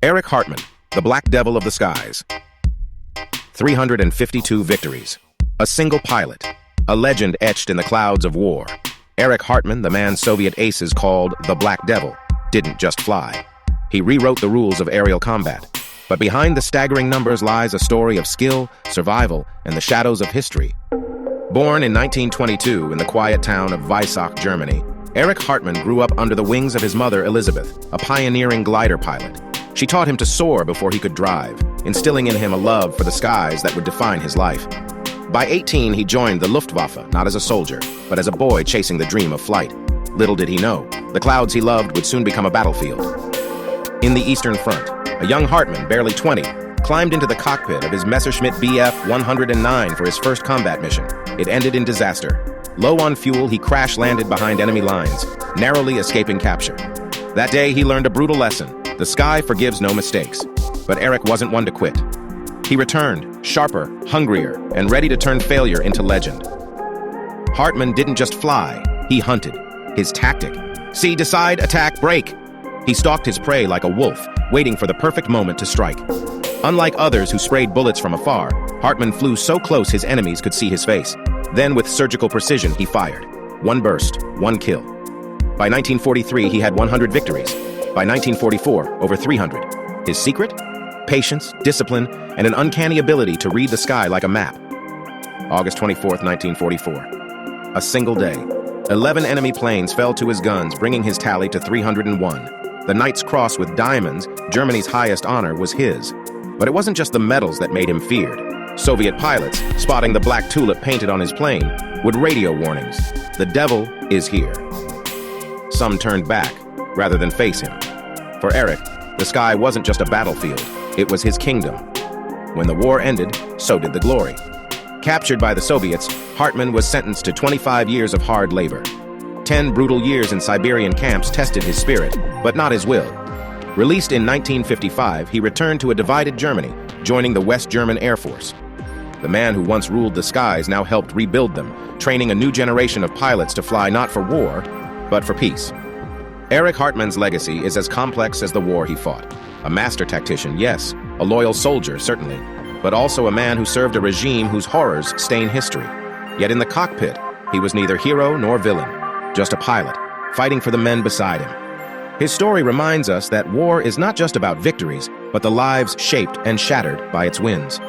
Erich Hartmann, the Black Devil of the Skies. 352 victories. A single pilot. A legend etched in the clouds of war. Erich Hartmann, the man Soviet aces called the Black Devil, didn't just fly. He rewrote the rules of aerial combat. But behind the staggering numbers lies a story of skill, survival, and the shadows of history. Born in 1922 in the quiet town of Weissach, Germany, Erich Hartmann grew up under the wings of his mother, Elizabeth, a pioneering glider pilot. She taught him to soar before he could drive, instilling in him a love for the skies that would define his life. By 18, he joined the Luftwaffe, not as a soldier, but as a boy chasing the dream of flight. Little did he know, the clouds he loved would soon become a battlefield. In the Eastern Front, a young Hartmann, barely 20, climbed into the cockpit of his Messerschmitt Bf 109 for his first combat mission. It ended in disaster. Low on fuel, he crash-landed behind enemy lines, narrowly escaping capture. That day, he learned a brutal lesson. The sky forgives no mistakes. But Erich wasn't one to quit. He returned, sharper, hungrier, and ready to turn failure into legend. Hartmann didn't just fly, he hunted. His tactic. See, decide, attack, break. He stalked his prey like a wolf, waiting for the perfect moment to strike. Unlike others who sprayed bullets from afar, Hartmann flew so close his enemies could see his face. Then, with surgical precision, he fired. One burst, one kill. By 1943, he had 100 victories. By 1944, over 300. His secret? Patience, discipline, and an uncanny ability to read the sky like a map. August 24th, 1944. A single day. 11 enemy planes fell to his guns, bringing his tally to 301. The Knight's Cross with diamonds, Germany's highest honor, was his. But it wasn't just the medals that made him feared. Soviet pilots, spotting the black tulip painted on his plane, would radio warnings. The devil is here. Some turned back, rather than face him. For Erich, the sky wasn't just a battlefield, it was his kingdom. When the war ended, so did the glory. Captured by the Soviets, Hartmann was sentenced to 25 years of hard labor. 10 brutal years in Siberian camps tested his spirit, but not his will. Released in 1955, he returned to a divided Germany, joining the West German Air Force. The man who once ruled the skies now helped rebuild them, training a new generation of pilots to fly not for war, but for peace. Erich Hartmann's legacy is as complex as the war he fought. A master tactician, yes, a loyal soldier, certainly, but also a man who served a regime whose horrors stain history. Yet in the cockpit, he was neither hero nor villain, just a pilot, fighting for the men beside him. His story reminds us that war is not just about victories, but the lives shaped and shattered by its wins.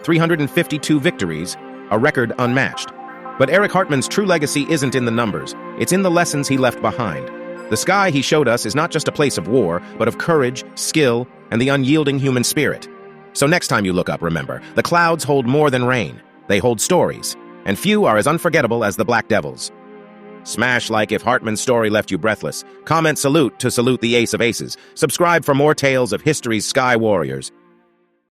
352 victories, a record unmatched. But Erich Hartmann's true legacy isn't in the numbers, it's in the lessons he left behind. The sky he showed us is not just a place of war, but of courage, skill, and the unyielding human spirit. So next time you look up, remember, the clouds hold more than rain. They hold stories, and few are as unforgettable as the Black Devils. Smash like if Hartmann's story left you breathless. Comment salute to salute the ace of aces. Subscribe for more tales of history's sky warriors.